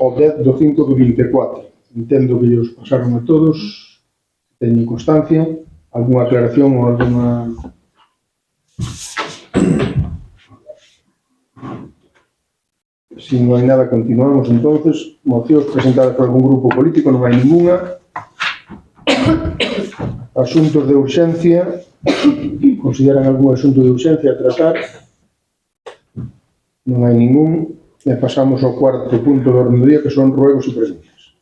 ao 10/5/24. Entendo que os pasaron a todos, teñen constancia, algunha aclaración ou alguna... Si non hai nada, continuamos entonces. Mocións presentadas por algún grupo político, non hai ninguna. Asuntos de urxencia. Consideran algún asunto de urxencia a tratar? Non hai ningún. E pasamos ao cuarto punto do orden do día, que son ruegos e preguntas.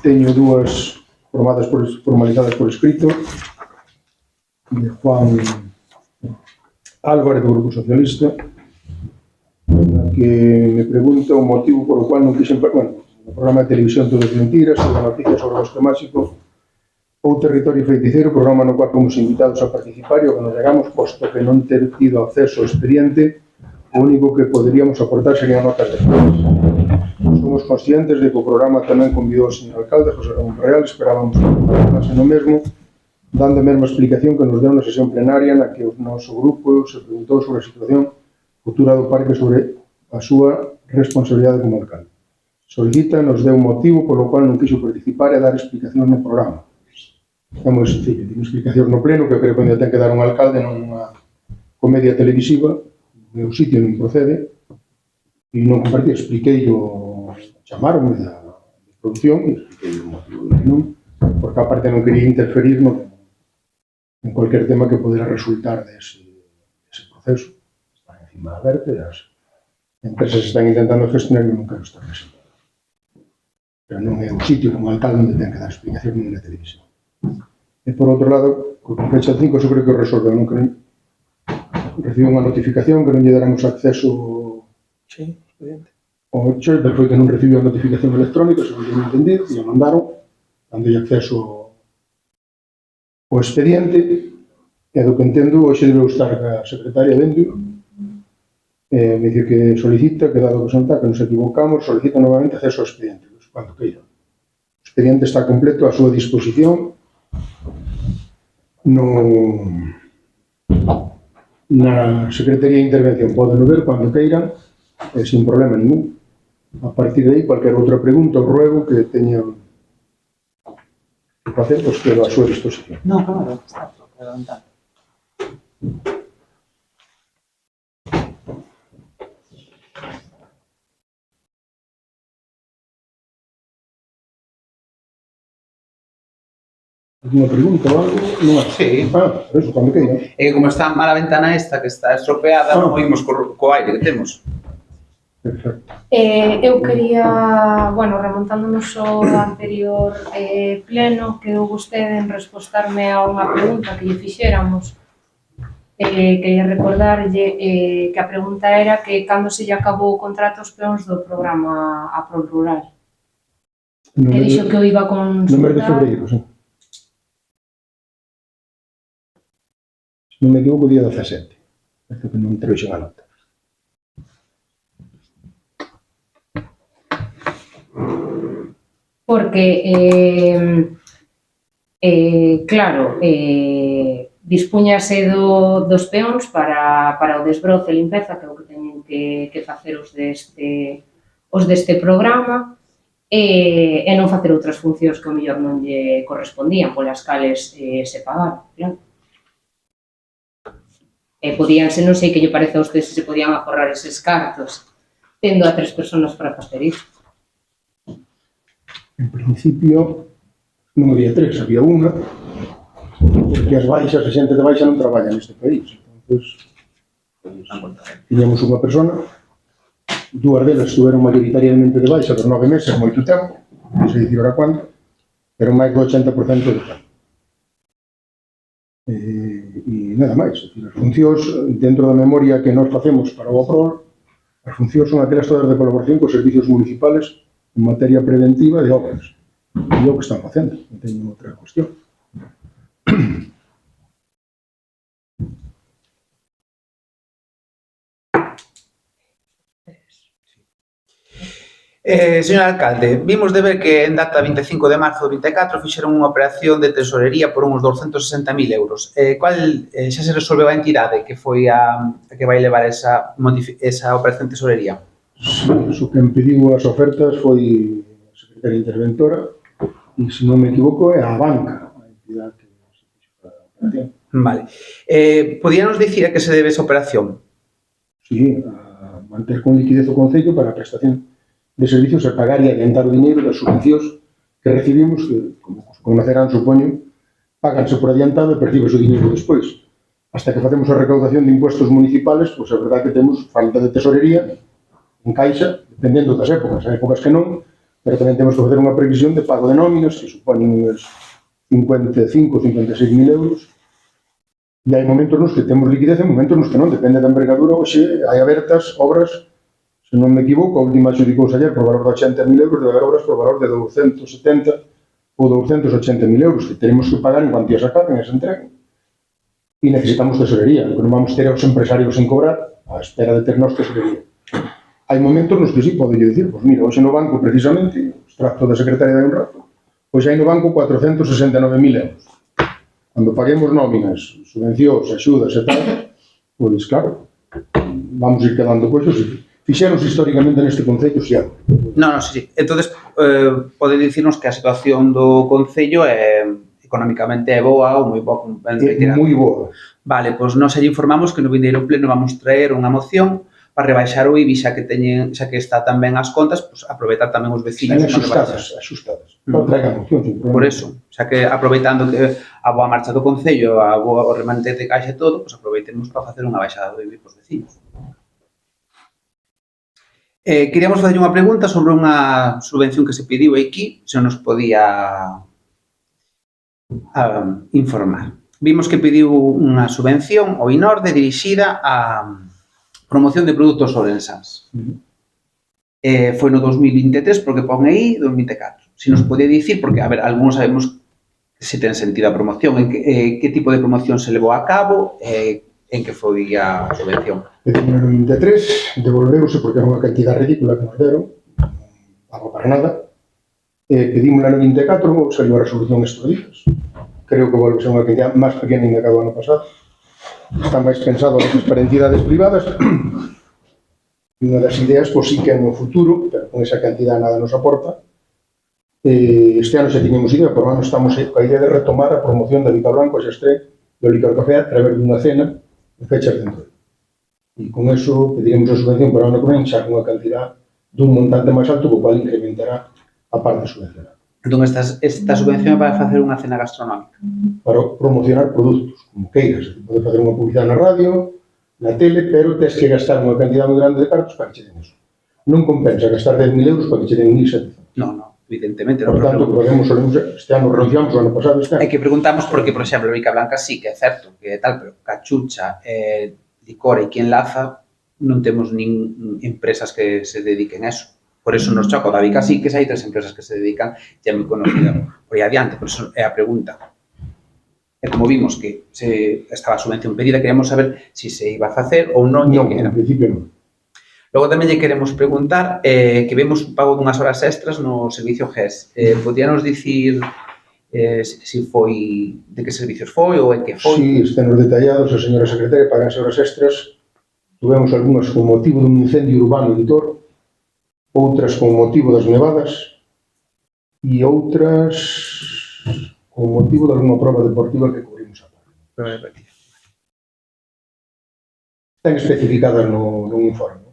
Teño dúas formalizadas por escrito, de Juan Álvarez, do Grupo Socialista, na que me pregunta o motivo polo cual non quixen... Bueno, no programa de televisión Todo es Mentiras, sobre a noticia sobre o bosque máxico ou Territorio Feiticeiro, programa no cual fomos invitados a participar e o que nos negamos, posto que non ter tido acceso ao expediente, o único que poderíamos aportar serían notas de prensa. Somos conscientes de que o programa tamén convidou o señor alcalde, José Ramón Real, esperábamos que participarse no mesmo, dando a mesma explicación que nos deu na sesión plenaria na que o noso grupo se preguntou sobre a situación futura do parque sobre a súa responsabilidade como alcalde. Solicita, nos deu un motivo polo cual non quixo participar e dar explicacións no programa. É moi sencillo, tiene explicacións no pleno que creo que ainda ten que dar un alcalde nunha comedia televisiva, no meu sitio non procede, e non compartí, expliquei o chamaronme da producción e expliquei o motivo de non, porque aparte non quería interferir en cualquier tema que podera resultar dese proceso. Está encima da verte, as empresas están intentando gestionar e non quero estar presentado. Pero non é un sitio como alcalde onde ten que dar explicación nin na televisión. E por outro lado, con fecha 5, eu creo que o resolveu, non quero... Recibiu unha notificación que non lle daremos acceso... Sí, expediente. O 8, pero foi que non recibiu a notificación electrónica, según que non entendí, e a mandaron, dando acceso ao expediente, e do que entendo, hoxe debe estar a secretaria vendo, me dice que solicita, que dado que son tal, que nos equivocamos, solicita novamente acceso ao expediente, cando queira. O expediente está completo a súa disposición na Secretaría de Intervención. Poden ver cando queiran, sin problema ningún. A partir de aí, cualquier outra pregunta ou ruego que teñan que facer, pois quedo a súa disposición. No, claro, está preguntando. Alguna pregunta ou algo? Non é? Sí. Por eso, cando queira. E como está mal a ventana esta, que está estropeada, non oímos co aire que temos. Perfecto. Eu quería, bueno, remontándonos ao anterior pleno, quedou vostede en respostarme a unha pregunta que lle fixéramos. Quería recordarlle que a pregunta era que cando se lle acabou o contrato aos peóns do programa Apro Rural. Que dixo que o iba a consultar... No mes de febreiro, sí. Non me equivoco, día 17. Parece que non trouxe a nota. Porque, claro, dispúñase dos peóns para o desbroce e limpeza, que é o que teñen que facer os deste programa, e non facer outras funcións que ao mellor non lle correspondían, polas cales se pagaban, claro. Podíanse, non sei que lle parece a usted se podían aforrar eses cartos, tendo a 3 personas para facer iso. En principio, non había 3, había unha, porque as baixas, a xente de baixa non traballa neste país. Entón, tiñamos unha persona, 2 delas estuveron maioritariamente de baixa por 9 meses, moito tempo, non sei dicir ora cuánto, pero máis do 80% de tempo. E nada máis, as funcións dentro da memoria que nós facemos para o APROL, as funcións son aquelas todas de colaboración cos servicios municipales en materia preventiva de obras, e o que están facendo, non teño outra cuestión. Señor alcalde, vimos de ver que en data 25 de marzo do 24 fixeron unha operación de tesorería por uns 260.000 euros. Cual xa se resolveu a entidade que foi a que vai levar esa operación de tesorería? O que pediu as ofertas foi a secretaria interventora e, se non me equivoco, é a banca, a entidade que se fixo para a operación. Vale. Podíanos dicir a que se debe esa operación? Sí, a manter con liquidez o Concello para a prestación de servicios e pagar e adiantar o diñeiro das subvencións que recibimos, que, como conocerán, supoño, páganse por adiantado e percibes o diñeiro despois. Hasta que facemos a recaudación de impuestos municipales, pois a verdade que temos falta de tesorería en caixa, dependendo das épocas. Hai épocas que non, pero tamén temos que facer unha previsión de pago de nóminas, que supoñen uns 55, 56 mil euros. E hai momentos nos que temos liquidez e momentos nos que non, depende da envergadura. Hoxe hai abertas obras, se non me equivoco, a última adjudicouse ayer por valor de 80.000 euros, debe haber obras por valor de 270 ou 280.000 euros que tenemos que pagar en cuanto as acaben e se entreguen. E necesitamos tesorería, porque non vamos ter aos empresarios sin cobrar a espera de ter nos tesorería. Hai momentos nos que sí, podo dicir, pois mira, hoxe no banco, precisamente, extracto da secretaria de un rato, hoxe hai no banco 469.000 euros. Cando paguemos nóminas, subvencións, axudas e tal, pois claro, vamos ir quedando coixos e fixeros históricamente neste Concello xa. Non, sí. Entonces, pode dicirnos que a situación do Concello económicamente é boa ou moi boa? É moi boa. Vale, pois nós aí informamos que no vindeiro pleno vamos traer unha moción para rebaixar o IBI, xa que está tamén as contas, pois aproveitar tamén os veciños. Están axustadas. Non traigan moción, sin problema. Por eso, xa que aproveitando que a boa marcha do Concello, o remanente de caixa e todo, pois aproveitemos para facer unha baixada do IBI pos veciños. Queríamos fazer unha pregunta sobre unha subvención que se pediu aquí, se nos podía informar. Vimos que pediu unha subvención ao INORDE dirixida a promoción de produtos ourensáns. Foi no 2023, porque pon aí 2024. Se nos podía dicir, porque, a ver, algúns sabemos se ten sentido a promoción, en que tipo de promoción se levou a cabo, en que foi a subvención. No 23 devolveuse porque era unha cantidad ridícula que nos deron, non pago para nada. Pedimos no 24, saliu a resolución estes días. Creo que volve a ser unha cantidad máis pequena ainda que o ano pasado. Está máis pensado para entidades privadas. Unha das ideas, pois sí que no futuro, pero con esa cantidad nada nos aporta. Este ano xa tiñemos idea, por ano estamos coa idea de retomar a promoción da Lica Blanco, a xastre do Licor Café a través dunha cena en fechas de entroido. E con eso pediremos a subvención para o ano que ven xa unha cantidad dun montante máis alto, co cual incrementará a parte subvencionada. Entón, esta subvención é para facer unha cena gastronómica? Para promocionar produtos, como queiras. Podes facer unha publicidade na radio, na tele, pero tens que gastar unha cantidad moi grande de cartos para que che den eso. Non compensa gastar 10.000 euros para que che den 1.700. Non, evidentemente. Por tanto, este ano renunciamos, o ano pasado, este ano. É que preguntamos porque, por exemplo, Lica Blanca sí que é certo que é tal, pero cachucha, licor e que enlaza non temos nin empresas que se dediquen a eso. Por eso nos choca o da Vica sí, que hai 3 empresas que se dedican, e é moi conocida por aí adiante, por eso é a pregunta. E como vimos que estaba a subvención pedida, queríamos saber se se iba a facer ou non. Non, en principio non. Logo tamén lle queremos preguntar que vemos un pago dunhas horas extras no servicio GES. Podíanos dicir se foi, de que servicios foi ou en que foi? Sí, están os detallados, a señora secretaria pagan as horas extras. Tuvemos algunhas con motivo dun incendio urbano en Vitor, outras con motivo das nevadas e outras con motivo de alguna prova deportiva que cubrimos a parte. Están especificadas no informe.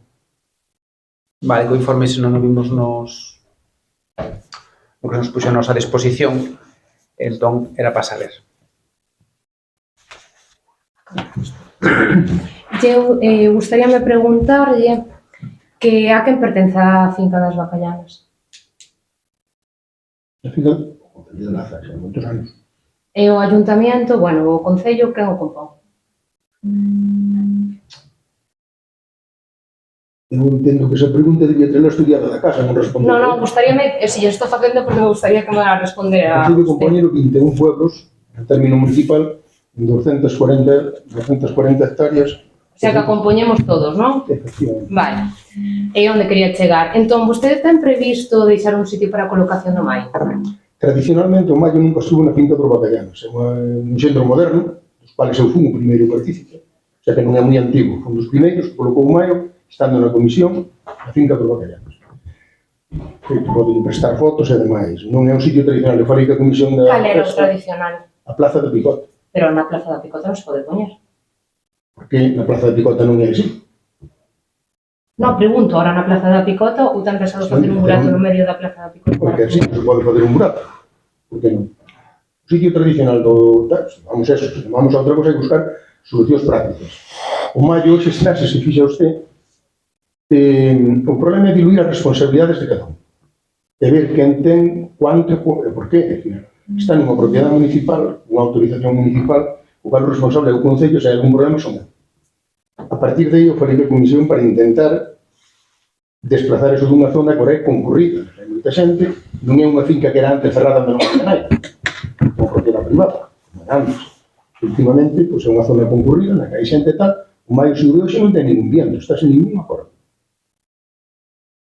Vale, co informe se non o vimos no que nos puxo a nosa disposición, entón era para saber. Eu gustaríame preguntarlle que a quen pertence a finca das Bacallanas? A finca o Concello de Laza, xa moitos anos. E o Ayuntamiento, bueno, o Concello, quen o compón? Eu entendo que esa pregunta debía ter estudiada da casa, non responder. Non, gustaríame, se lle estou facendo porque me gustaría que me a responder a... O Concello compañero 21 pueblos, en término municipal, en 240 hectáreas. O sea, que compoñemos todos, non? Efectivamente. Vale. E onde quería chegar. Entón, vostede ten previsto deixar un sitio para a colocación do maio? Tradicionalmente, o maio nunca estuvo na finca dos Bacallanas. É un centro moderno, dos cuales eu fui o primeiro partícipe, o sea que non é moi antigo. Foi un dos primeiros que colocou o maio, estando na comisión, a finca dos bacallanos. Poden prestar fotos e demais. Non é un sitio tradicional. Eu falei que a comisión da Cal era o festa, tradicional? a Plaza de Picota. Pero na Plaza da Picota non se pode poñer. Porque na Plaza de Picota non é así. Non, pregunto, ahora na Plaza da Picota ou ten pensado facer un burato no medio da Plaza da Picota? Porque así non se pode fazer un burato. Por que non? O sitio tradicional do... Vamos a eso, se vamos a outra cosa e buscar solucións prácticas. O maio hoxe está, se fixa usted, o problema é diluir as responsabilidades de cada un. E ver quen ten, cuánto e por qué. Está nunha propiedade municipal, unha autorización municipal, o cal o responsable é o Concello, se hai algún problema son eu. A partir de aí, eu falei que a Comisión para intentar desplazar eso dunha zona que é concurrida. Hai moita xente, non é unha finca que era antes cerrada onde non había nada, unha propiedade privada, non era antes. Últimamente, pois, é unha zona concurrida, na que hai xente e tal, o maio se hoxe non ten ningún viento, está sen ningún acordo.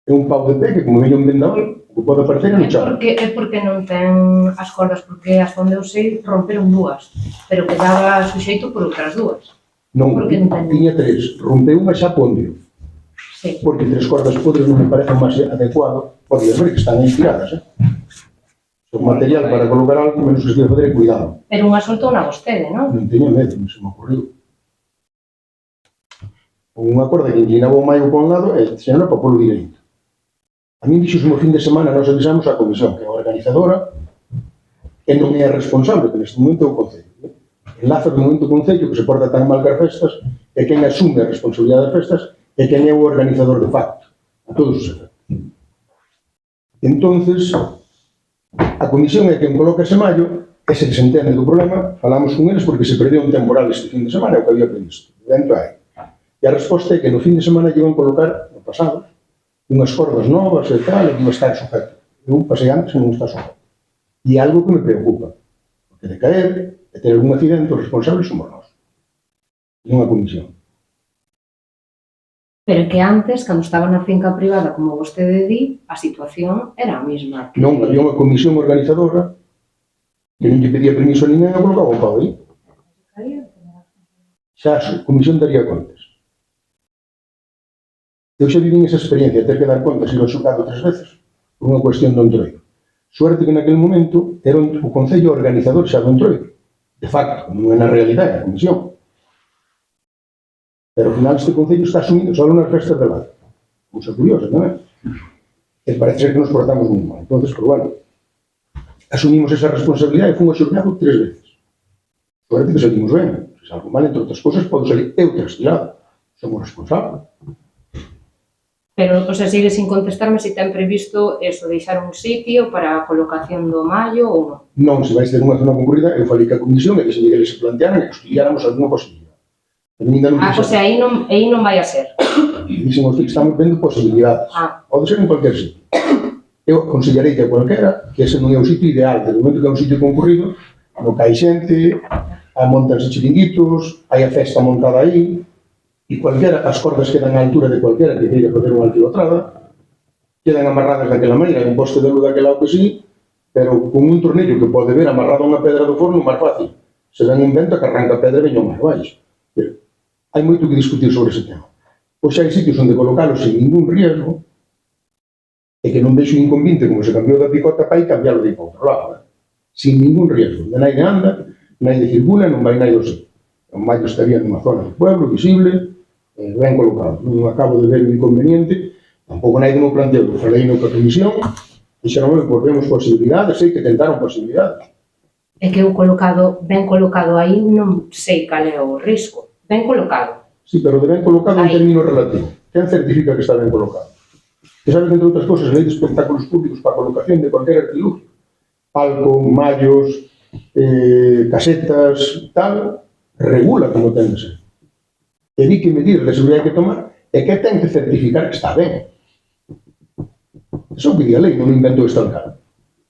É un pau de pé que, como veño un vendaval, o que pode aparecer é no chão. É porque non ten as cordas, porque hasta onde eu sei romperon dúas, pero quedaba suxeito por outras dúas. Non, Porque non ten. tiña tres, rompeu unha xa pondio. Sí. Porque tres cordas podres non me parece máis adecuado, podías ver que están aí tiradas, O material para colocar algo, menos que se debe fazer é cuidado. Pero unha soltou na vostede, non? Non teña medo, non se me ocurriu. Unha corda que inclinaba o maio para un lado e se non era para polo direito. A mí dixo o fin de semana nós avisamos a comisión, que é a organizadora, e non é a responsable, que neste momento é o Concello. Enlaza do momento o Concello, que se porta tan mal que as festas, e quen asume a responsabilidade das festas, e quen é o organizador de facto, a todos os efectos. Entonces, a comisión é quen coloca ese maio, e se se entende do problema, falamos con eles porque se perdeu un temporal este fin de semana, é o que había previsto. Dentro hai. E a resposta é que no fin de semana llevan colocar, no pasado, unhas cordas novas e tal, e que non está sujeto. Eu pasei antes e non está sujeto. E é algo que me preocupa. Porque de caer, de ter algún accidente, os responsables somos nós. Non a comisión. Pero que antes, cando estaba na finca privada, como vostede di, a situación era a mesma. Non, había unha comisión organizadora que non lle pedía permiso a ninguén e colocaba un pau aí. Xa a comisión daría contas. Eu xa vivín esa experiencia, ter que dar contas, ir ao xulgado 3 veces, por unha cuestión do entroido. Suerte que naquele momento era o Concello organizador xa do entroido. De facto, non é na realidade, a comisión. Pero ao final este Concello está asumindo só nas festas de lado. Cousa curiosa, non é? E parece ser que nos portamos moi mal. Entón, pero bueno, asumimos esa responsabilidade e fomos ao xulgado 3 veces. Suerte que salimos ben. Se algo mal, entre outras cousas, pode salir eu trastirado. Somos responsables. Pero, o sea, sigue sin contestarme se ten previsto eso, deixar un sitio para a colocación do mallo ou non. Non, se vais ter unha zona concurrida, eu falei que a comisión e que se eles se plantearan e que estudiáramos alguna posibilidad. O sea, aí non vai a ser. Dixemos que estamos vendo posibilidades. Pode ser en cualquier sitio. Eu aconsellarei que a cualquera que ese non é o sitio ideal, desde o momento que é un sitio concurrido, no que hai xente, montanse chiringuitos, hai a festa montada aí, e cualquera, as cordas quedan á altura de cualquera que queira fazer unha alquilotrada, quedan amarradas daquela maneira, un poste de luz daquela lado que sí, pero con un tornillo que pode ver amarrado a unha pedra do forno máis fácil. Se ven un vento que arranca a pedra e veño máis baixo. Pero hai moito que discutir sobre ese tema. Pois hai sitios onde colocalos sin ningún riesgo e que non vexo inconvinte como se cambiou da Picota para aí cambiálo de para outro lado. Sin ningún riesgo. De naide anda, naide circula, non vai naide o sitio. O maio estaría nunha zona do pueblo, visible, ben colocado. Non acabo de ver o inconveniente, tampouco naide non planteo, que falei no que a comisión, dixeron que vemos posibilidades, sei que tentaron posibilidades. É que eu ben colocado aí non sei cal é o risco. Ben colocado. Sí, pero de ben colocado en término relativo. Quen certifica que está ben colocado? Que sabe que, entre outras cosas, a lei de espectáculos públicos para a colocación de cualquier artilugio, palco, mallos, casetas, tal, regula como ten de ser. E di que medidas de seguridade que tomar e que ten que certificar que está ben. Eso é o que di a lei, non inventou este alcalde.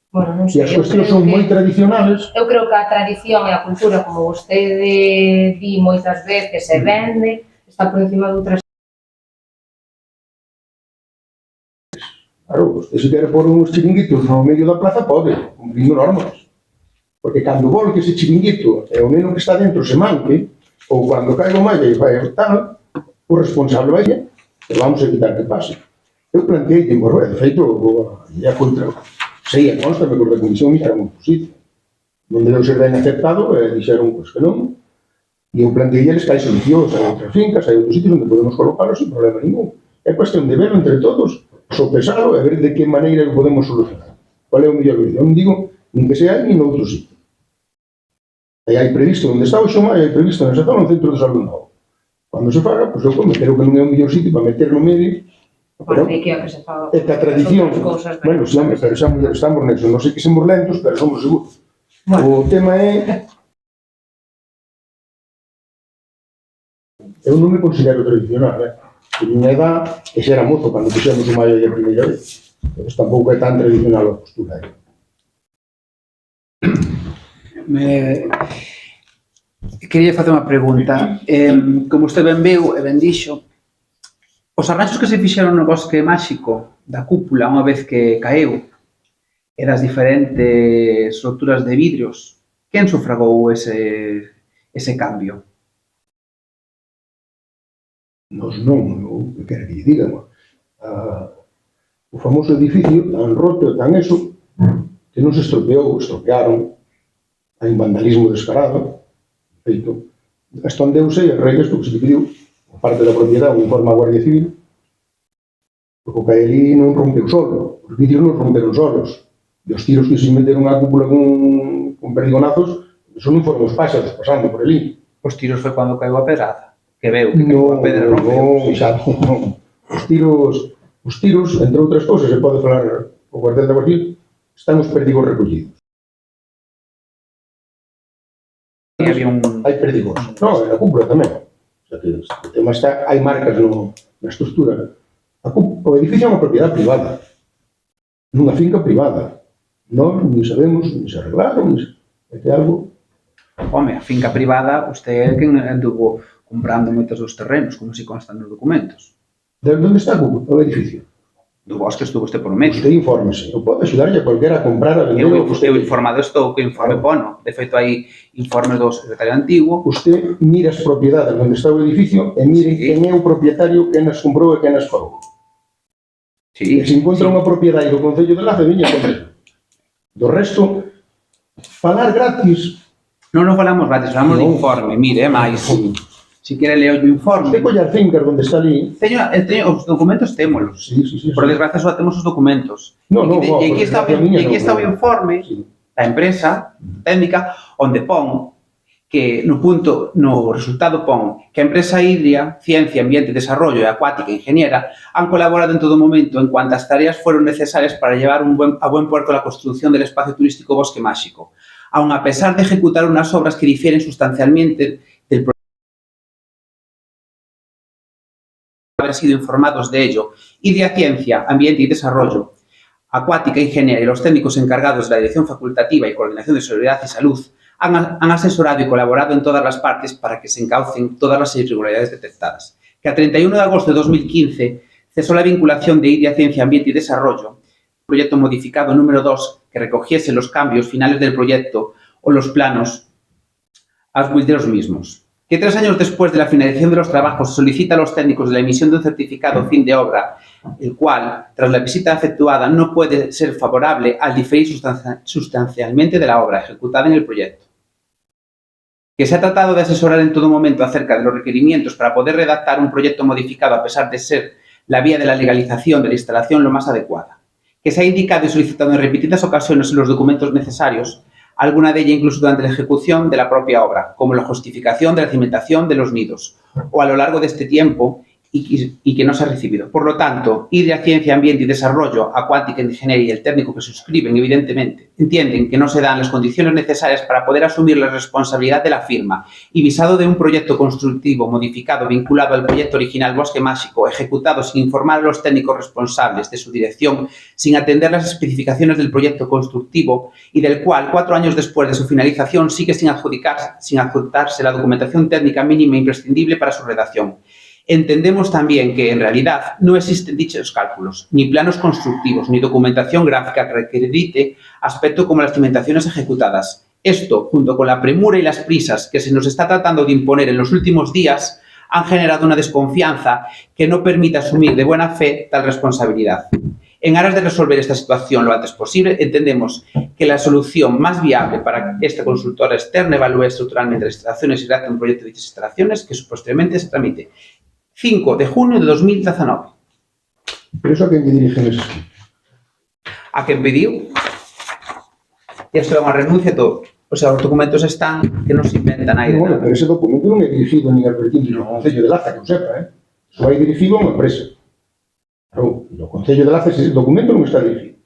Bueno, non E sei, as cuestións son moi tradicionales. Eu creo que a tradición e a cultura, como vostede di moitas veces, se vende, está por encima de outras. Claro, se quere pôr uns chiringuitos no medio da plaza, pode, cumprindo normas. Porque cando volque ese chiringuito e o neno que está dentro se manque, ou cando caiga o malla e vai tal, o responsable vai pero vamos a evitar que pase. Eu planteei tempo, de feito, a contra, sei, a consta, me acordo da comisión, era moi posible. Non debeu ser ben aceptado, dixeron pois, que non, e eu planteei eles que hai solucións, hai outras fincas, hai outros sitios onde podemos colocarlos sin problema ningún. É cuestión de verlo entre todos, sopesarlo e ver de que maneira o podemos solucionar. Qual é o mellor vídeo? Non digo nin que sea aí, nin noutro sitio. E hai previsto onde está o Xoma e hai previsto nesa zona o centro de salud novo. Cando se faga, pois eu creo que non é o mellor sitio para meter no medio. Parece que é que se faga. É que a tradición, bueno, pero xa estamos neso, non sei que somos lentos, pero somos seguros. O tema é... Eu non me considero tradicional, Tiña edad e xa era mozo cando puxemos o maio a primeira vez. Entón tampouco é tan tradicional a postura. Quería facer unha pregunta. Como usted ben veu e ben dixo, os arranxos que se fixeron no Bosque Máxico da cúpula unha vez que caeu e das diferentes roturas de vidrios, quen sufragou ese cambio? Nos non, o que quere que lle diga, o famoso edificio tan roto e tan eso que non se estropearon, hai un vandalismo descarado, feito, estondeuse e a raíz isto que se pediu, a parte da propiedade, un informe á Guardia Civil, porque o que hai ali non rompeu solo, os vidrios non romperon solos, e os tiros que se meteron á cúpula con perdigonazos, eso non foron os páxaros pasando por ali. Os tiros foi cando caiu a pedrada, que veu que caiu a pedra rompeu. Non. Os tiros, entre outras cousas, se pode falar o cuartel da Guardia Civil, están os perdigos recollidos. Hai perdigos. Non, na cúpula tamén. O sea que o tema está, hai marcas na estructura. O edificio é unha propiedade privada, nunha finca privada. Non, ni sabemos, ni se arreglaron, é que algo... Home, a finca privada, usted é quen anduvo comprando moitos dos terrenos, como se constan nos documentos. De onde está o edificio? Do bosque estuvo usted por medio. Usted infórmese. Eu podo axudarlle a cualquiera a comprar, a vender... Eu informado estou que o informe pono. De feito, hai informes do secretario antigo. Usted mira as propiedades onde está o edificio e mire quen é o propietario, quen as comprou e quen as pagou. Sí. E se encontra unha propiedade do Concello de Laza, viña con eso. Do resto, falar gratis... Non falamos gratis, falamos de informe. Mire, máis... Si quere ler o informe... Usted colle as fincas onde está ali... Os documentos témolos. Sí. Por desgracia, só temos os documentos. E aquí está o informe da empresa técnica onde pon que no resultado pon que a empresa Hidria, Ciencia, Ambiente, Desarrollo e Acuática Ingeniera han colaborado en todo momento en cuantas tareas fueron necesarias para llevar a buen puerto la construcción del espacio turístico Bosque Máxico, aun a pesar de ejecutar unas obras que difieren sustancialmente del proyecto. Haber sido informados de ello, Hidria Ciencia, Ambiente y Desarrollo, Acuática Ingeniera y los técnicos encargados de la Dirección Facultativa y Coordinación de Seguridad y Salud han asesorado y colaborado en todas las partes para que se encaucen todas las irregularidades detectadas. Que a 31 de agosto de 2015 cesó la vinculación de Hidria Ciencia, Ambiente y Desarrollo, proyecto modificado número 2 que recogiese los cambios finales del proyecto o los planos de los mismos. Que 3 años después de la finalización de los trabajos solicita a los técnicos la emisión de un certificado fin de obra, el cual, tras la visita efectuada, no puede ser favorable al diferir sustancialmente de la obra ejecutada en el proyecto. Que se ha tratado de asesorar en todo momento acerca de los requerimientos para poder redactar un proyecto modificado a pesar de ser la vía de la legalización de la instalación lo más adecuada. Que se ha indicado y solicitado en repetidas ocasiones los documentos necesarios, alguna de ellas incluso durante la ejecución de la propia obra, como la justificación de la cimentación de los nidos, o a lo largo de este tiempo y que no se ha recibido. Por lo tanto, Hidria Ciencia, Ambiente y Desarrollo, Acuática Ingeniería y el técnico que suscriben, evidentemente, entienden que no se dan las condiciones necesarias para poder asumir la responsabilidad de la firma y visado de un proyecto constructivo modificado vinculado al proyecto original Bosque Máxico, ejecutado sin informar a los técnicos responsables de su dirección, sin atender las especificaciones del proyecto constructivo y del cual, 4 años después de su finalización, sigue sin adjudicarse la documentación técnica mínima imprescindible para su redacción. Entendemos también que, en realidad, no existen dichos cálculos, ni planos constructivos, ni documentación gráfica que acredite aspectos como las cimentaciones ejecutadas. Esto, junto con la premura y las prisas que se nos está tratando de imponer en los últimos días, han generado una desconfianza que no permite asumir de buena fe tal responsabilidad. En aras de resolver esta situación lo antes posible, entendemos que la solución más viable para que esta consultora externa evalúe estructuralmente las instalaciones y redacte un proyecto de dichas instalaciones que posteriormente se tramite. 5 de junio de 2019. Pero eso a quen lle dirigen ese escrito? A quen pediu? E isto é unha renuncia todo. O sea, os documentos están que non se inventa nada. Bueno, pero ese documento non é dirigido nin al pretinto do Concello de Laza, que o sepa, Só vai dirigido a unha empresa. Claro, no Concello de Laza ese documento non está dirigido.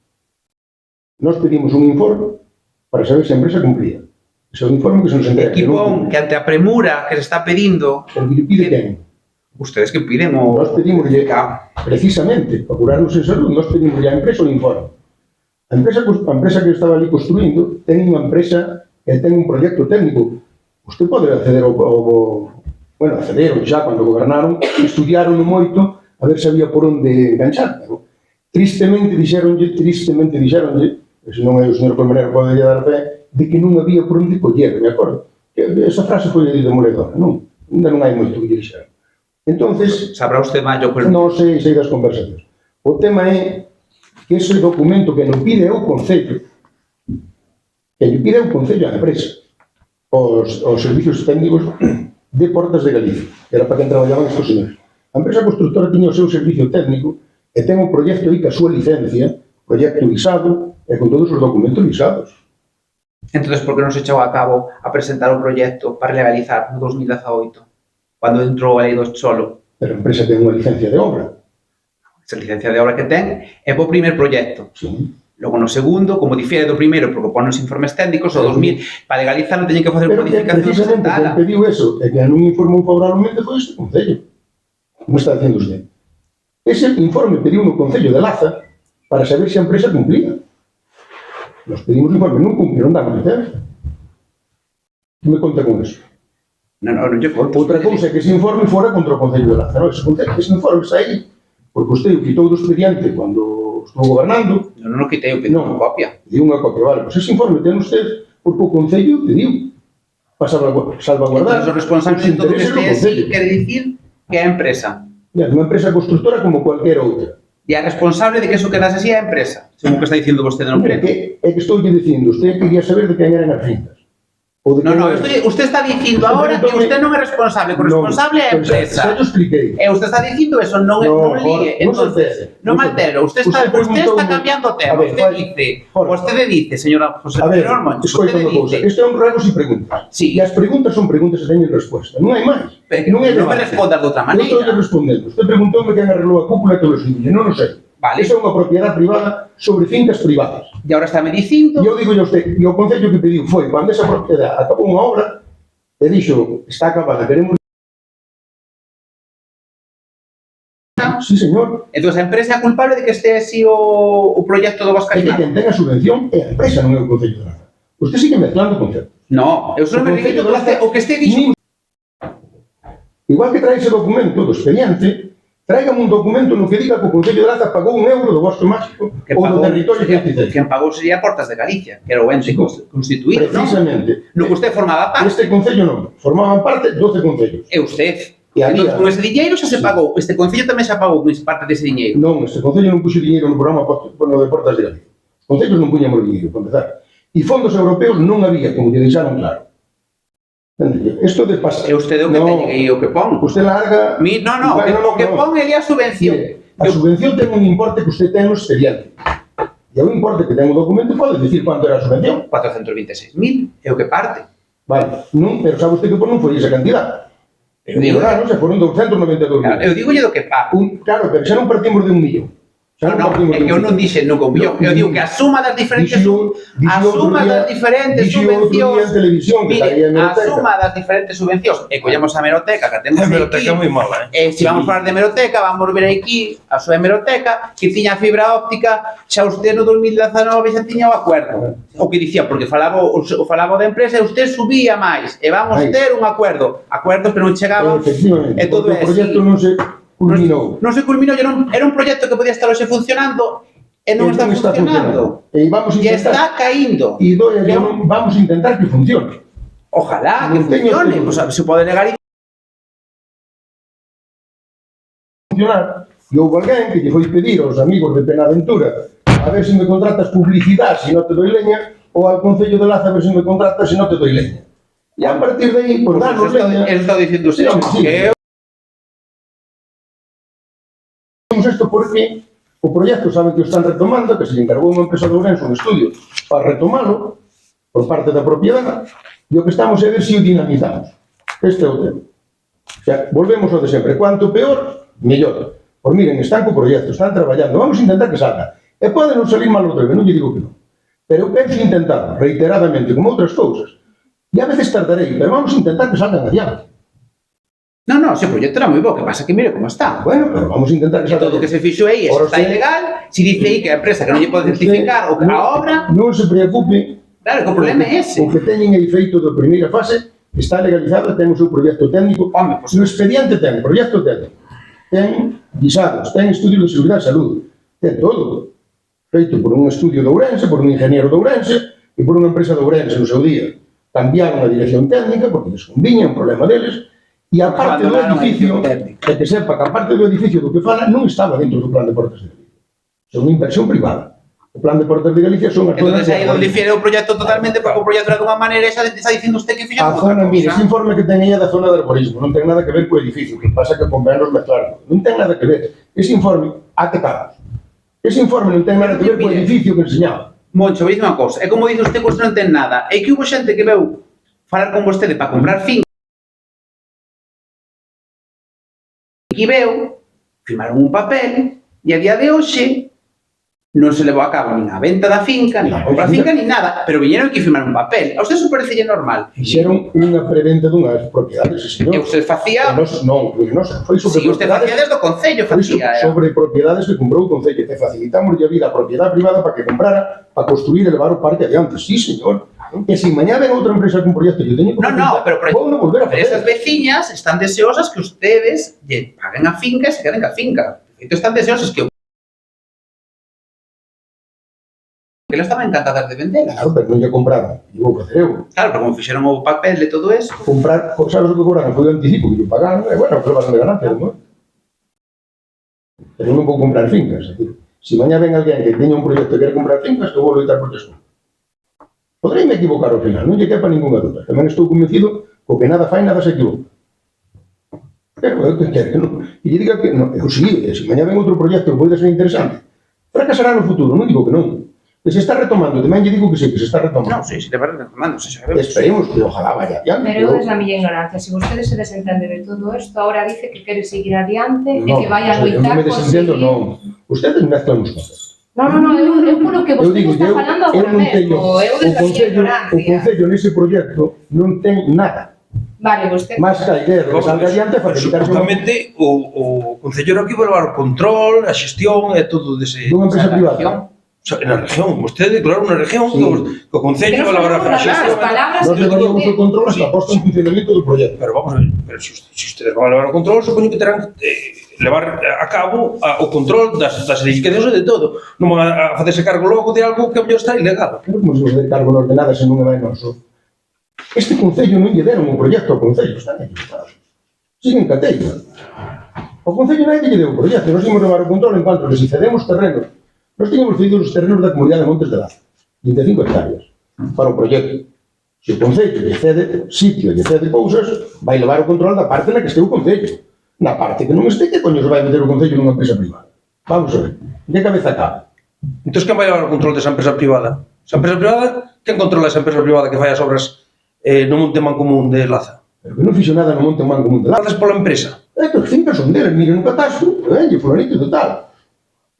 Nós pedimos un informe para saber se a empresa cumplía. Ese é un informe que se nos entrega. Equipón, que ante a premura que se está pedindo... O que pide quen? Ustedes que piden o... Nós pedimos, precisamente, para curarnos en salud, nós pedimos a empresa un informe. A empresa que estaba ali construindo ten unha empresa que ten un proxecto técnico. Usted pode acceder bueno, accederon xa cando gobernaron, estudiaron moito a ver se había por onde enganchar. Pero tristemente dixeronlle, se non é o señor Colmenero pode dar fe, de que non había por onde coller, de acordo? Esa frase foi demoledora, non? Ainda non hai moito que lle dixeron. Entonces, sabrá usted maio por... Non sei das conversacións. O tema é que ese documento que non pide o Concello, que lle pide o Concello á empresa, os servicios técnicos de Portas de Galicia, que era para quen traballaban estos señores. A empresa constructora tiña o seu servicio técnico e ten un proxecto aí que a súa licencia, proxecto visado e con todos os documentos visados. Entonces, por que non se echou a cabo a presentar o proxecto para legalizar no 2018, cando entrou a lei do cholo? Pero a empresa ten unha licencia de obra. Esa licencia de obra que ten é po primer proxecto. Sí. Logo, no segundo, como difiere do primeiro, porque pon os informes técnicos, o 2000, para legalizar non teñen que facer modificacións. Pero precisamente, quen pediu eso, e que non informou favorablemente foi este Concello. Como está dicindo usted? Ese informe pediu no Concello de Laza para saber se a empresa cumplía. Nos pedimos o informe, non cumplieron, dan licencia. Que me conta con eso? Non lle conto. Outra cousa é que ese informe fora contra o Concello de Laza. Non, ese informe está aí, porque usted o quitou do expediente cando estou gobernando. Non o quitei, eu pedi unha copia. Pedi unha copia, vale. Pois ese informe ten usted, porque o Concello pediu para salvaguardar os responsables de todo o que este así, quere dicir que é a empresa. Unha empresa constructora como cualquier outra. E a responsable de que eso quedase así é a empresa, según que está dicindo vostede no pleno. É que estou dicindo, usted quería saber de quen eran as cintas. Usted está dicindo agora que usted non é responsable, o responsable é a empresa. Xa yo expliquei. E usted está dicindo eso, non ligue. Entonces, non altero, usted está cambiando o tema. Vostede dice, señora José Pedro Moncho, vostede dice... Isto é un ruegos e preguntas. E as preguntas son preguntas e teñen resposta. Non hai máis. Non me respondas de outra maneira. Non estou respondendo. Usted preguntoume quen arreglou a cúpula e todos os niños. Non o sei. Vale. Esa é unha propiedade privada sobre fincas privadas. E agora está me dicindo... E eu digo a usted, e o Concello que pediu foi, cando esa propiedade acabou unha obra, e dixo, está acabada, queremos... Sí, señor. Entón, a empresa é culpable de que este así o proxecto do Bosque É que quen ten a subvención é a empresa, non é o Concello de Laza. Usted sigue mezclando conceptos. No, eu só me repito o que este dixo... Igual que trae ese documento do expediente, tráigame un documento no que diga que o Concello de Laza pagou €1 do Bosque Máxico ou do territorio que antes. Quen pagou sería Portas de Galicia, que era o ente constituído, non? Precisamente. No que usted formaba parte. Este Concello non. Formaban parte 12 concellos. E usted. E entón, con ese diñeiro xa se pagou. Este Concello tamén xa pagou parte dese diñeiro. Non, este Concello non puxo diñeiro no programa de Portas de Galicia. Os concellos non puñamos diñeiro, para empezar. E fondos europeos non había, como lle deixaron claro. Isto de pasar. E usted o que teñen aí o que pon? Usted larga... O que pon é a subvención. A subvención ten un importe que usted ten no expediente. E o importe que ten o documento pode dicir quanto era a subvención. 426.000 é o que parte. Vale, non, pero sabe usted que non foi esa cantidad. Eu digo, claro, se foron 292.000. Claro, eu digo do que parte. Claro, pero xa non partimos de 1 millón. Non, é que eu non dixe nunca un millón. Eu digo que a suma das diferentes subvencións, a suma das diferentes subvencións, e collemos a hemeroteca que temos aquí. A hemeroteca é moi mala, Se vamos falar de hemeroteca, vamos ver aquí a súa hemeroteca, que tiña fibra óptica, xa usted no 2019 xa tiña o acuerdo. O que dicía, porque falaba da empresa e usted subía máis, e vamos ter un acuerdo. Acuerdos que non chegaban, e todo é así. Culminou. Non se culminou, era un proxecto que podía estar hoxe funcionando e non está funcionando. E está caíndo. E vamos a intentar que funcione. Ojalá que funcione. Se pode negar funcionar e houve alguén que lle foi pedir aos amigos de Penaventura a ver se me contratas publicidade se non te doi leña ou ao Concello de Laza a ver se me contratas se non te doi leña. E a partir de aí, pues danos leña. Eso está dicindo usted. Isto porque o proxecto saben que o están retomando, que se lle encargou unha empresa de Ourense un estudio para retomalo por parte da propiedade e o que estamos é ver se o dinamizamos. Este é o tema. O sea, volvemos ao de sempre. Cuanto peor, mellor. Por miren, están co proxecto, están traballando. Vamos a intentar que salga. E pode non salir mal outra vez, non lle digo que non. Pero eu penso intentar reiteradamente, como outras cousas. E a veces tardarei, pero vamos a intentar que salgan adiante. No, ese proxecto era moi bo, que pasa que mire como está. Bueno, pero vamos a intentar que salga. Todo o que se fixo aí está ilegal, se dice aí que a empresa que non lle pode certificar ou que a obra... Non se preocupe. Claro, que o problema é ese. O que teñen aí feito da primeira fase está legalizado e ten o seu proxecto técnico. Home, pues, no expediente ten proxecto técnico. Ten visados, ten estudios de seguridade e salud. Ten todo. Feito por un estudio de Ourense, por un ingeniero de Ourense e por unha empresa de Ourense no seu día. Cambiaron a dirección técnica porque les conviña, un problema deles. E a parte do edificio, que sepa que a parte do edificio do que fala non estaba dentro do plan de Portas de Galicia. É unha inversión privada. O plan de Portas de Galicia son as zonas... Entón, aí onde difiere o proxecto totalmente, porque o proxecto era dunha maneira, esa está dicindo usted que fixo a zona, mire, ese informe que ten aí é da zona de arborismo, non ten nada que ver co edificio, que pasa que convén nos mezclarlo. Non ten nada que ver. Ese informe, ate cabos. Ese informe non ten nada que ver co edificio que enseñaba. Moncho, vou dicir unha cousa, é como dice usted que usted non ten nada, é que hubo xente que veu falar con vostede para comprar finca, que veu, firmaron un papel, e a día de hoxe non se levou a cabo nin a venta da finca, nin a compra da finca, nin nada, pero viñeron que firmar un papel. A usted eso parecelle normal? Fixeron unha preventa dunhas propiedades, señor. E usted facía... Non, foi sobre si usted facía desde o Concello, facía... Sobre propiedades que comprou o Concello, que facilitamos a vida a propiedade privada para que comprara, para construir e levar o parque adiante. Sí, señor. E se mañá ven outra empresa con proxecto que teño que vou non volver a facer. Esas veciñas están deseosas que ustedes lle paguen a finca e se queden a finca. De feito, están deseosas que elas estaban encantadas de vendelas. Claro, pero non lle compraron. E vou facer eu. Claro, pero como fixeron o papel de todo eso... Comprar, sabes o que cobraron? Foi o anticipo que lle pagaron, e bueno, que levaron de ganancia, non? Pero non vou comprar fincas. É dicir, se mañá ven alguén que teña un proxecto e quere comprar fincas, eu vou loitar por eso. Podrei me equivocar ao final, non lle quepa ninguna dúda. Tamén estou convencido que o que nada fai, nada se equivoca. Pero eu que quero, non? E lle diga que, non, eu sí, se mañá ven outro proxecto que pode ser interesante, fracasará no futuro, non digo que non. Que se está retomando, tamén lle digo que sí, que se está retomando. Non, sí, se te va retomando, se sabemos. Esperemos que ojalá vaya adiante. Pero eu desde a miña ignorancia, se vostedes se desentende de todo isto, ahora dice que quere seguir adiante e que vai a loitar por seguir... Non, ustedes mezclan os conceptos. Non, eu polo que vostede está falando agora mesmo, eu desde a miña ignorancia. O Concello nese proxecto non ten nada. Vale, vostede... Más que a idea de que salga adiante para facilitar... Justamente, o Concello era que iba a levar o control, a xestión e todo dese... Dunha empresa privada. O sea, na región, vostede declarou unha región que o Concello iba a levar a xestión... Nós levaríamos o control hasta a posta en funcionamento do proxecto. Pero vamos a ver, pero se ustedes van a levar o control, supoño que terán que levar a cabo o control das edificacións e de todo. Non van a facerse cargo logo de algo que a mellor está ilegal. Pero como se nos dé cargo nos de nada se non é máis noso? Este Concello non lle deron o proxecto ao Concello, están equivocados. Siguen cateia. O Concello non lle deu o proxecto, nós imos levar o control en cuanto que se cedemos terrenos. Nós teñamos cedido os terrenos da Comunidade de Montes de Laza, 25 hectáreas, para o proxecto. Se o Concello lle cede sitio e lle cede cousas, vai levar o control da parte na que este o Concello. Na parte que non este, que coño se vai meter o Concello nunha empresa privada? Vamos a ver, de cabeza cabe. Entón, quen vai levar o control desa empresa privada? Esa empresa privada, quen controla esa empresa privada que fai as obras no Monte Mancomún de Laza? Pero que non fixo nada no Monte Mancomún de Laza. Grazas pola empresa. Que as fincas son deles, miren no catastro, lle fulanito de tal.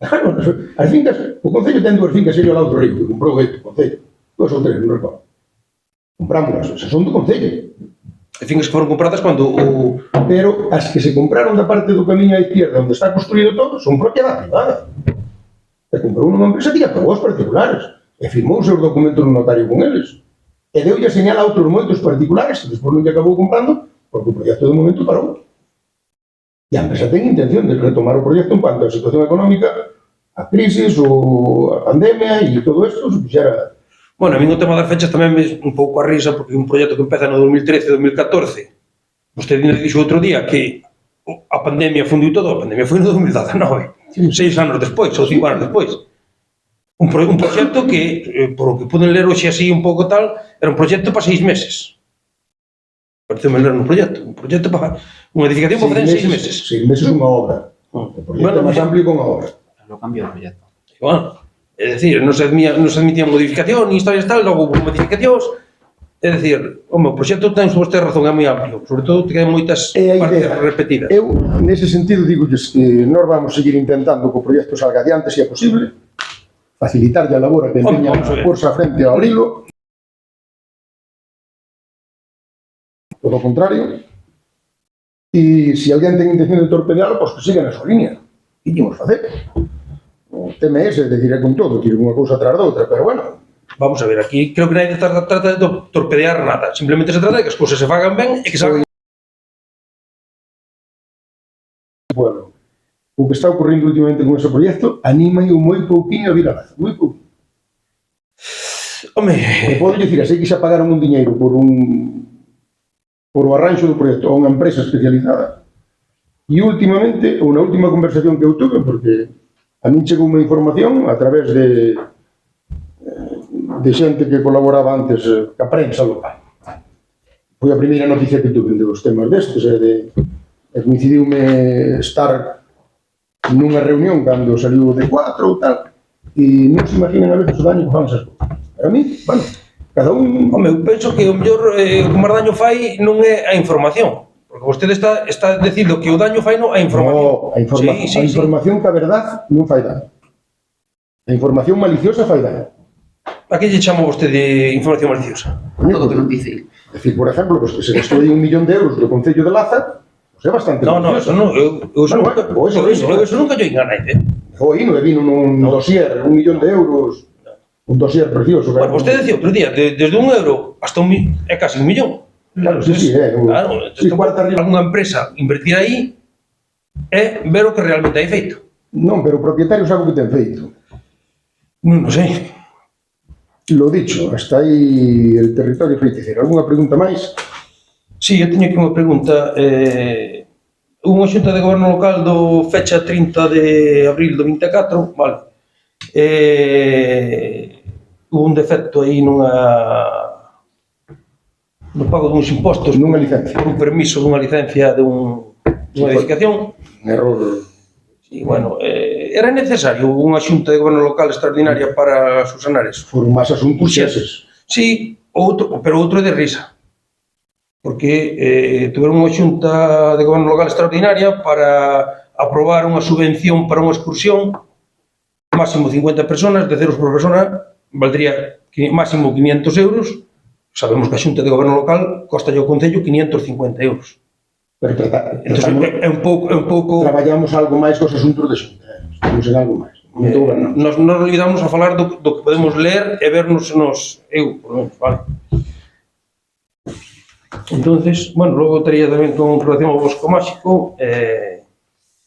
Claro, as fincas, o Concello ten dúas fincas, serio ao lado do río, que comprou o Concello. 2 ou 3, non recordo. Comprámonas, esas son do Concello. As fincas que foron compradas cando o... Pero as que se compraron da parte do camiño á izquierda, onde está construído todo, son propiedade privada. E comprou unha empresa que pagou aos particulares. E firmou os seus documentos no notario con eles. E deulle a señal a outros moitos particulares que despois non lle acabou comprando porque o proxecto de momento parou. E a empresa ten intención de retomar o proxecto en cuanto a situación económica, a crisis, a pandemia e todo isto se fixera. Bueno, a mí o tema das fechas tamén me un pouco a risa porque é un proxecto que empeza no 2013 e 2014. Vostede dixo outro día que a pandemia fundiu todo, a pandemia foi no 2019, 6 anos despois, ou 5 anos despois. Un proxecto que, por o que poden ler hoxe así un pouco tal, era un proxecto para 6 meses. Pareceu-me ler un proxecto para unha edificación para facer en 6 meses. 6 meses unha obra. O proxecto é máis amplio que unha obra. Lo cambio de proxecto. Bueno, é dicir, non se admitían modificación, ni historias tal, logo hubo modificacións. É dicir, o meu proxecto ten vostede razón, é moi amplio, sobre todo ten moitas partes repetidas. Eu, nese sentido, digolles que nós vamos seguir intentando que o proxecto salga adiante, se é posible, facilitarlle a labor a que teña a forza frente ao abrilo. Todo o contrario. E se alguén ten intención de torpedealo, pois que siga na súa línea. Que ímos facer? O tema é ese, de decir, é con todo, tiro unha cousa atrás da outra, pero bueno. Vamos a ver, aquí creo que nadie trata de torpedear nada, simplemente se trata de que as cousas se fagan ben e que salgan. Bueno, o que está ocurrindo últimamente con ese proxecto anima eu moi pouquinho a vir a Laza, moi pouquinho. Home, E podo dicir, así que xa pagaron un diñeiro por o arranxo do proxecto a unha empresa especializada. E últimamente, ou na última conversación que eu tuve, porque a min chegou unha información a través de xente que colaboraba antes ca prensa local. Foi a primeira noticia que tuve dos temas destes, e coincidiume estar nunha reunión cando saliu de 4 ou tal, e non se imaginan a veces o daño que fan esas cousas. Para mí, bueno, cada un... home, eu penso que o mellor o que máis daño fai non é a información, porque vostede está dicindo que o daño fai non a información. No, a información que a verdad non fai daño. A información maliciosa fai daño. A que lle chama vostede información maliciosa? Todo que non dice. É dicir, por exemplo, pues, que se gastou aí 1 millón de euros do Concello de Laza, pues é bastante Eso malicioso. non, eso nunca yo engané, Foi, non vino nun dossier, 1 millón de euros, un dossier precioso. Bueno, vostede decía outro día, desde 1 euro hasta é casi 1 millón. Claro, sí, Claro, alguna empresa invertir aí é ver o que realmente hai feito. Non, pero o propietario sabe o que ten feito. Non sei. Lo dicho, hasta aí el territorio feiticeiro. Alguna pregunta máis? Sí, eu teño aquí unha pregunta. Unha xunta de goberno local do fecha 30 de abril do 24, vale. Hubo un defecto aí no pago duns impostos, nunha licencia, por un permiso dunha licencia dunha edificación. Un error. E, bueno, era necesario unha xunta de goberno local extraordinaria para subsanar eso? Foron máis asuntos xeses. Sí, pero outro é de risa. Porque tuveron unha xunta de goberno local extraordinaria para aprobar unha subvención para unha excursión, máximo 50 personas, de 0 por persona, valdría máximo 500 euros. Sabemos que a xunta de goberno local costa ao Concello 550 euros. Pero é un pouco... Traballamos algo máis cos asuntos de xunta, estamos en algo máis. Nos olvidamos a falar do que podemos ler e vernos eu, por lo menos, vale. Entonces, bueno, logo tería tamén con relación ao Bosco Máxico, e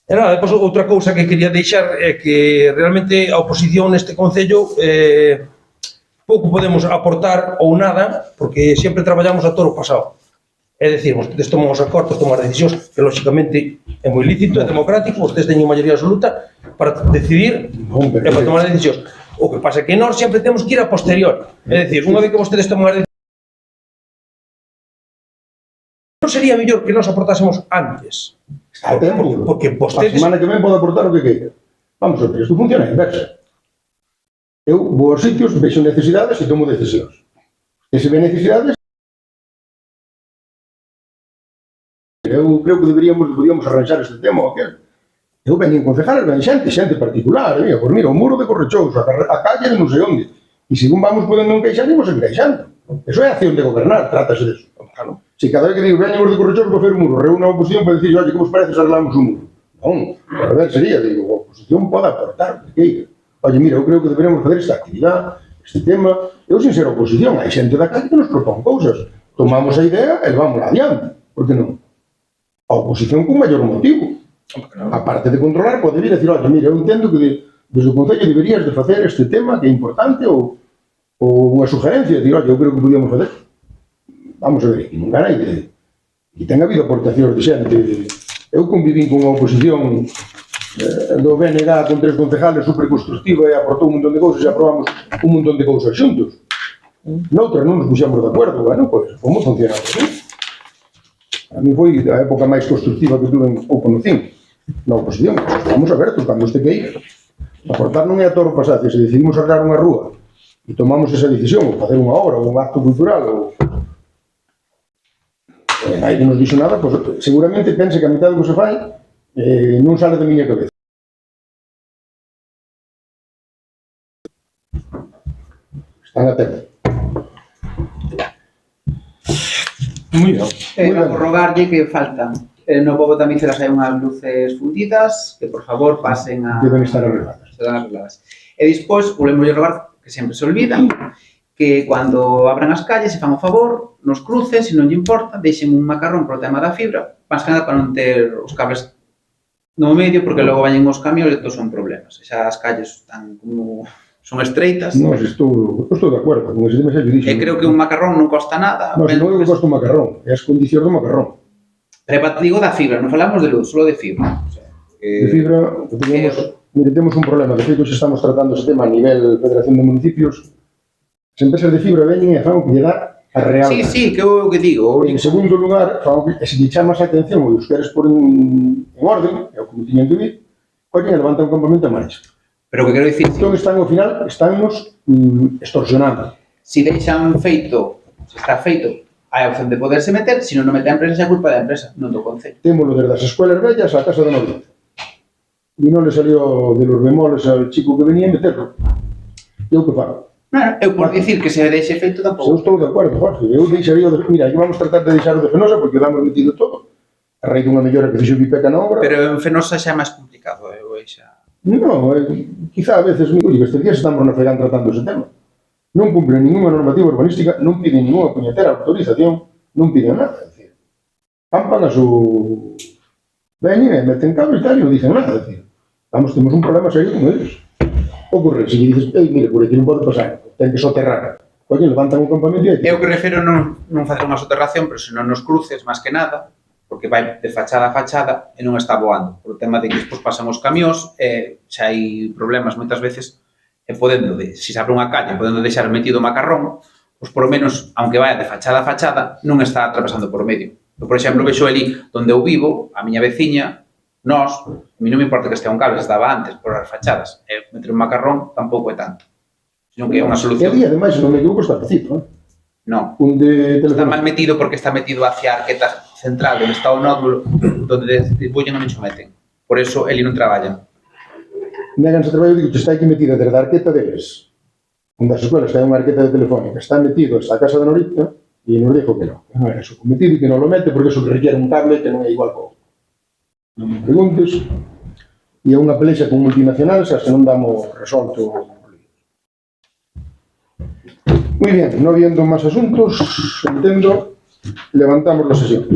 nada, depois outra cousa que quería deixar é que realmente a oposición neste Concello pouco podemos aportar ou nada, porque sempre traballamos a toro pasado. É dicir, vostedes toman os acordos, toman as decisións, que lógicamente é moi lícito, é democrático, vostedes teñen maioría absoluta para decidir e para tomar as decisións. O que pasa é que nós sempre temos que ir a posteriori. É dicir, unha vez que vostedes toman as decisións, non sería mellor que nós aportásemos antes. A tempo. Porque vostedes... A semana que ven pode aportar o que queira. Vamos a ver, isto funciona a inversa. Eu vou aos sitios, vexo necesidades e tomo decisións. E se ve necesidades, eu creo que podíamos arranxar este tema ou aquel. Eu veñen concejales, ven xente particular, pois mira, o muro de Correchous, a calle de non sei onde. E según vamos podendo encaixar, imos encaixando. Eso é acción de gobernar, trátase deso. Claro. Se cada vez que digo, veñen os de Correchous para facer un muro, reúna a oposición para dicir, oye, que vos parece se arreglamos un muro? Non, a ver, sería, digo, a oposición pode aportar, que oye, mira, eu creo que deberíamos fazer esta actividade, este tema. Eu, sin ser oposición, hai xente da calle que nos propón cousas. Tomamos a idea e vamos adiante. Por que non? A oposición con maior motivo. A parte de controlar, pode vir a decir, oye, mira, eu entendo que desde o Concello deberías de facer este tema que é importante ou unha sugerencia, de, oye, eu creo que podíamos facer. Vamos a ver, aquí non garai que ten habido aportacións de xente Eu conviví con unha oposición do BNG con 3 concejales superconstructiva e aportou un montón de cousas e aprobamos un montón de cousas xuntos. Noutra non nos puxemos de acordo, bueno, pois, como funciona así? A mí foi a época máis constructiva que tuve en Pouco no 5, na oposición. Estamos abertos cando este que ir. Aportar non é a toro pasado, se decidimos arreglar unha rúa e tomamos esa decisión, ou facer unha obra, ou un acto cultural, ou... Aí non nos dixo nada, pois seguramente pense que a mitad do que se fai non sale da miña cabeza. Están a tempo. Moi ben. Vou rogarlle que faltan. No Pobo tamén se las hai unhas luces fundidas, que por favor pasen a... Deben estar arregladas. Serán arregladas. E despois, volvemos a rogar, que sempre se olvidan, que cando abran as calles se fan o favor, nos cruces, se non lle importa, deixen un macarrón pro tema da fibra, máis que nada para non ter os cables no medio, porque logo vañen os camións e todos son problemas. Xa as calles están como... son estreitas. Non, estou de acordo, con ese tema xa lle dixo. E creo que un macarrón non costa nada. Non, se non é que costa un macarrón, é as condicións do macarrón. Pero digo da fibra, non falamos de luz, só de fibra. O sea, De fibra, mire, temos un problema, de feito, xa estamos tratando ese tema a nivel Federación de Municipios. As empresas de fibra veñen e fan o que lle dá a real. Sí, que é o que digo. En segundo lugar, fan o que, se lle chamas a atención ou os queres por en orden, é o que me tiñen que vir, collen e levantan un campamento a marcha. Pero o que quero dicir, Entón están ao final, estánnos extorsionando. se deixan feito, se está feito, hai a opción de poderse meter, se non mete a empresa, xa é culpa da empresa, non do concello. Témolo desde as escuelas vellas á casa da novia. E non le salió de los bemoles al chico que venía a meterlo. E eu que fago? Claro, eu por dicir que se deixe feito Eu tampouco. estou de acordo, Jorge. Eu deixaría o de... Mira, aquí vamos tratar de deixar o de Fenosa porque o damos metido todo. A raíz dunha mellora que fixo Pipeca na obra. Pero en Fenosa xa é máis complicado, eu xa... Non, quizá a veces, oye, estes días estamos na Fegan tratando ese tema. Non cumplen ninguna normativa urbanística, non piden ninguna puñetera autorización, non piden nada. É dicir, pampan a su... Veñen e meten cable e tal e non dicen nada. É dicir, temos un problema serio con eles. Ocurre, se lle dices, mire, por aquí non pode pasar, ten que soterrar. Oye, levantan un campamento e hai que... Eu que refiro non facer unha soterración, pero senón nos cruces, máis que nada, porque vai de fachada a fachada e non está voando. Por o tema de que despois pasan os camións, xa hai problemas moitas veces, e podendo, se se abre unha calle, podendo deixar metido o macarrón, pois por lo menos, aunque vaya de fachada a fachada, non está atravesando por medio. Eu, por exemplo, vexo ali onde eu vivo, a miña veciña, nós, a mí non me importa que estea un cable, estaba antes por as fachadas, e meter un macarrón tampouco é tanto. Senón que é unha E solución. ali, ademais, se non me equivoco, está pecito, Non. Un de Está teléfono. mal metido porque está metido hacia a arqueta central, onde está o nódulo, donde distribuyen non o meten. Por eso, eli non traballan. Neganse traballo, digo, que está aquí metida desde a arqueta deles. Onde as escolas que hai unha arqueta de telefónica, está metido hasta a casa da Norita, e nos dijo que non era eso cometido e que non lo mete porque eso requiere un cable que non é igual co. Non me preguntes. E é unha pelexa con multinacionales as que non damos resolto. Muy bien, no habiendo más asuntos, entiendo, levantamos la sesión.